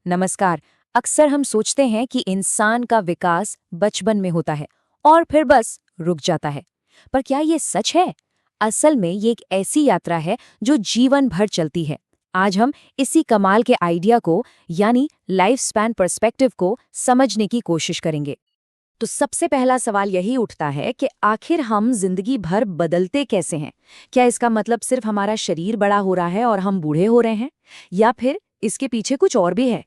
नमस्कार। अक्सर हम सोचते हैं कि इंसान का विकास बचपन में होता है और फिर बस रुक जाता है। पर क्या ये सच है? असल में ये एक ऐसी यात्रा है जो जीवन भर चलती है। आज हम इसी कमाल के आइडिया को यानी लाइफ स्पैन पर्सपेक्टिव को समझने की कोशिश करेंगे। तो सबसे पहला सवाल यही उठता है कि आखिर हम जिंदगी भर बदलते कैसे हैं? क्या इसका मतलब सिर्फ हमारा शरीर बड़ा हो रहा है और हम बूढ़े हो रहे हैं, या फिर इसके पीछे कुछ और भी है?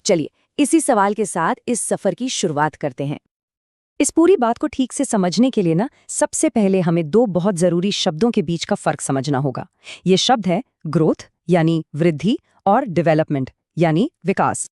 चलिए, इसी सवाल के साथ इस सफर की शुरुआत करते हैं। इस पूरी बात को ठीक से समझने के लिए सबसे पहले हमें दो बहुत जरूरी शब्दों के बीच का फर्क समझना होगा। ये शब्द है ग्रोथ यानी वृद्धि और डेवलपमेंट यानी विकास।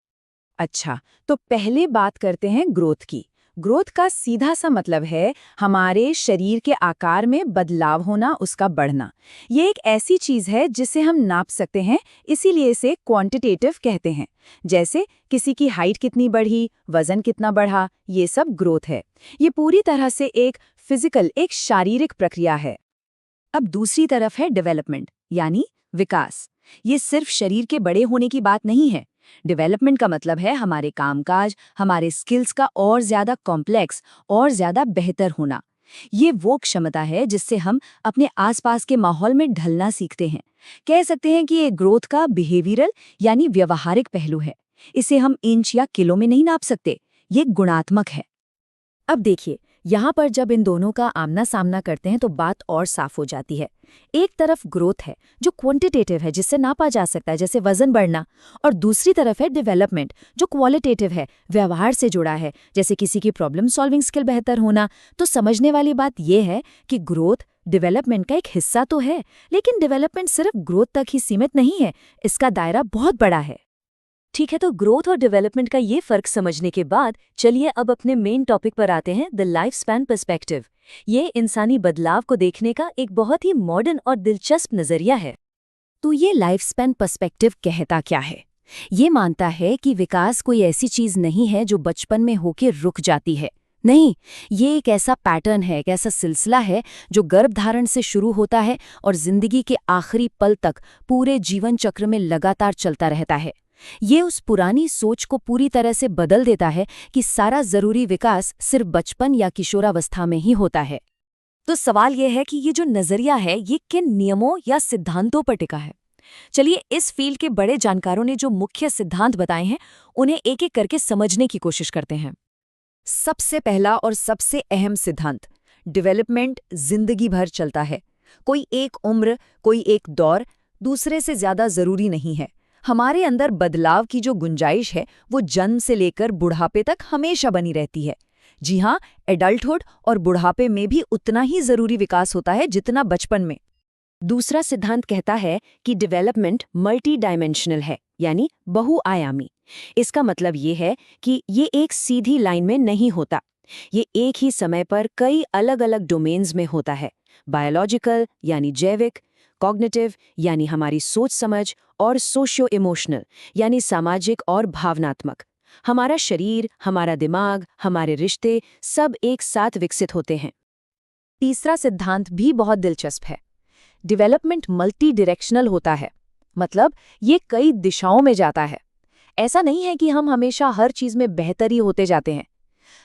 अच्छा, तो पहले बात करते हैं ग्रोथ की। ग्रोथ का सीधा सा मतलब है हमारे शरीर के आकार में बदलाव होना, उसका बढ़ना। ये एक ऐसी चीज है जिसे हम नाप सकते हैं, इसीलिए इसे क्वांटिटेटिव कहते हैं। जैसे किसी की हाइट कितनी बढ़ी, वजन कितना बढ़ा, ये सब ग्रोथ है। ये पूरी तरह से एक फिजिकल, एक शारीरिक प्रक्रिया है। अब दूसरी तरफ है डेवलपमेंट यानी विकास। ये सिर्फ शरीर के बड़े होने की बात नहीं है। डेवलपमेंट का मतलब है हमारे कामकाज, हमारे स्किल्स का और ज्यादा कॉम्प्लेक्स और ज्यादा बेहतर होना। ये वो क्षमता है जिससे हम अपने आसपास के माहौल में ढलना सीखते हैं। कह सकते हैं कि ये ग्रोथ का बिहेवियरल यानी व्यवहारिक पहलू है। इसे हम इंच या किलो में नहीं नाप सकते, ये गुणात्मक है। अब देखिए, यहाँ पर जब इन दोनों का आमना सामना करते हैं तो बात और साफ हो जाती है। एक तरफ ग्रोथ है जो क्वांटिटेटिव है, जिससे नापा जा सकता है, जैसे वजन बढ़ना, और दूसरी तरफ है डेवलपमेंट जो क्वालिटेटिव है, व्यवहार से जुड़ा है, जैसे किसी की प्रॉब्लम सॉल्विंग स्किल बेहतर होना। तो समझने वाली बात यह है कि ग्रोथ डेवलपमेंट का एक हिस्सा तो है, लेकिन डेवलपमेंट सिर्फ ग्रोथ तक ही सीमित नहीं है, इसका दायरा बहुत बड़ा है। ठीक है, तो ग्रोथ और डेवलपमेंट का ये फर्क समझने के बाद चलिए अब अपने मेन टॉपिक पर आते हैं, द लाइफ स्पैन पर्सपेक्टिव। ये इंसानी बदलाव को देखने का एक बहुत ही मॉडर्न और दिलचस्प नजरिया है। तो ये लाइफ स्पैन पर्सपेक्टिव कहता क्या है? ये मानता है कि विकास कोई ऐसी चीज नहीं है जो बचपन में होके रुक जाती है। नहीं, ये एक ऐसा पैटर्न है, एक ऐसा सिलसिला है जो गर्भधारण से शुरू होता है और जिंदगी के आखिरी पल तक पूरे जीवन चक्र में लगातार चलता रहता है। ये उस पुरानी सोच को पूरी तरह से बदल देता है कि सारा जरूरी विकास सिर्फ बचपन या किशोरावस्था में ही होता है। तो सवाल यह है कि ये जो नजरिया है ये किन नियमों या सिद्धांतों पर टिका है? चलिए, इस फील्ड के बड़े जानकारों ने जो मुख्य सिद्धांत बताए हैं उन्हें एक एक करके समझने की कोशिश करते हैं। सबसे पहला और सबसे अहम सिद्धांत, डेवलपमेंट जिंदगी भर चलता है। कोई एक उम्र, कोई एक दौर दूसरे से ज्यादा जरूरी नहीं है। हमारे अंदर बदलाव की जो गुंजाइश है वो जन्म से लेकर बुढ़ापे तक हमेशा बनी रहती है। जी हाँ, एडल्टहुड और बुढ़ापे में भी उतना ही जरूरी विकास होता है जितना बचपन में। दूसरा सिद्धांत कहता है कि डेवलपमेंट मल्टी डायमेंशनल है, यानी बहुआयामी। इसका मतलब ये है कि ये एक सीधी लाइन में नहीं होता। ये एक ही समय पर कई अलग अलग डोमेन्स में होता है। बायोलॉजिकल यानी जैविक, कॉग्निटिव यानी हमारी सोच समझ, और सोशियो इमोशनल यानी सामाजिक और भावनात्मक। हमारा शरीर, हमारा दिमाग, हमारे रिश्ते सब एक साथ विकसित होते हैं। तीसरा सिद्धांत भी बहुत दिलचस्प है। डेवलपमेंट मल्टी डायरेक्शनल होता है, मतलब ये कई दिशाओं में जाता है। ऐसा नहीं है कि हम हमेशा हर चीज में बेहतर ही होते जाते हैं।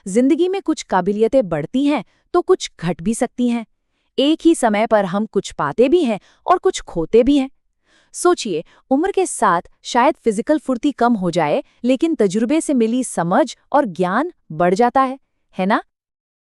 जिंदगी में कुछ काबिलियतें बढ़ती हैं तो कुछ घट भी सकती हैं। एक ही समय पर हम कुछ पाते भी हैं और कुछ खोते भी हैं। सोचिए, उम्र के साथ शायद फिजिकल फुर्ती कम हो जाए, लेकिन तजुर्बे से मिली समझ और ज्ञान बढ़ जाता है ना?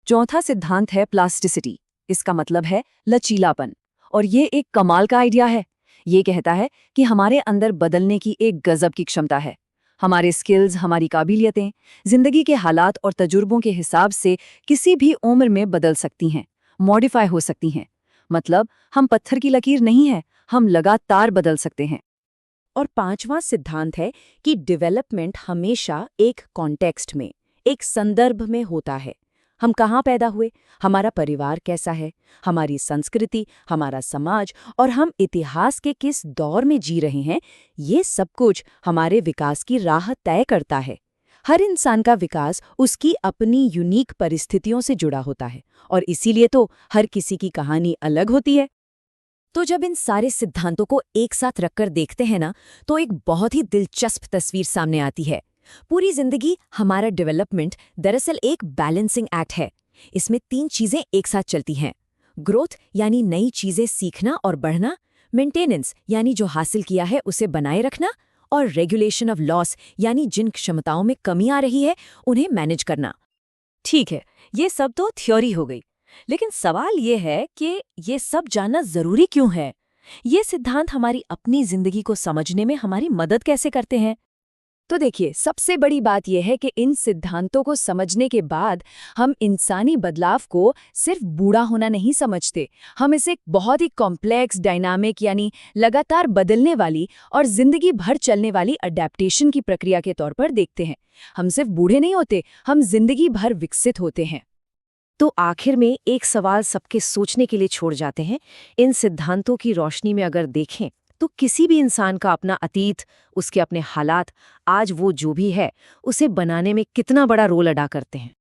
चौथा सिद्धांत है प्लास्टिसिटी। इसका मतलब है लचीलापन, और ये एक कमाल का आइडिया है। ये कहता है कि हमारे अंदर बदलने की एक गजब की क्षमता है। हमारे स्किल्स, हमारी काबिलियतें जिंदगी के हालात और तजुर्बों के हिसाब से किसी भी उम्र में बदल सकती हैं, मॉडिफाई हो सकती हैं। मतलब हम पत्थर की लकीर नहीं है, हम लगातार बदल सकते हैं। और पांचवां सिद्धांत है कि डेवलपमेंट हमेशा एक कॉन्टेक्स्ट में, एक संदर्भ में होता है। हम कहाँ पैदा हुए, हमारा परिवार कैसा है, हमारी संस्कृति, हमारा समाज, और हम इतिहास के किस दौर में जी रहे हैं, ये सब कुछ हमारे विकास की राह तय करता है। हर इंसान का विकास उसकी अपनी यूनिक परिस्थितियों से जुड़ा होता है, और इसीलिए तो हर किसी की कहानी अलग होती है। तो जब इन सारे सिद्धांतों को एक साथ रखकर देखते हैं ना, तो एक बहुत ही दिलचस्प तस्वीर सामने आती है। पूरी जिंदगी, हमारा डेवलपमेंट दरअसल एक बैलेंसिंग एक्ट है। इसमें 3 चीजें एक साथ चलती हैं। ग्रोथ यानी नई चीजें सीखना और बढ़ना, मेंटेनेंस यानी जो हासिल किया है उसे बनाए रखना, और रेगुलेशन ऑफ लॉस यानी जिन क्षमताओं में कमी आ रही है उन्हें मैनेज करना। ठीक है, ये सब तो थ्योरी हो गई, लेकिन सवाल ये है कि ये सब जानना जरूरी क्यों है? ये सिद्धांत हमारी अपनी जिंदगी को समझने में हमारी मदद कैसे करते हैं? तो देखिए, सबसे बड़ी बात यह है कि इन सिद्धांतों को समझने के बाद हम इंसानी बदलाव को सिर्फ बूढ़ा होना नहीं समझते। हम इसे एक बहुत ही कॉम्प्लेक्स, डायनामिक यानी लगातार बदलने वाली और जिंदगी भर चलने वाली अडेप्टेशन की प्रक्रिया के तौर पर देखते हैं। हम सिर्फ बूढ़े नहीं होते, हम जिंदगी भर विकसित होते हैं। तो आखिर में एक सवाल सबके सोचने के लिए छोड़ जाते हैं। इन सिद्धांतों की रोशनी में अगर देखें तो किसी भी इंसान का अपना अतीत, उसके अपने हालात, आज वो जो भी है, उसे बनाने में कितना बड़ा रोल अदा करते हैं।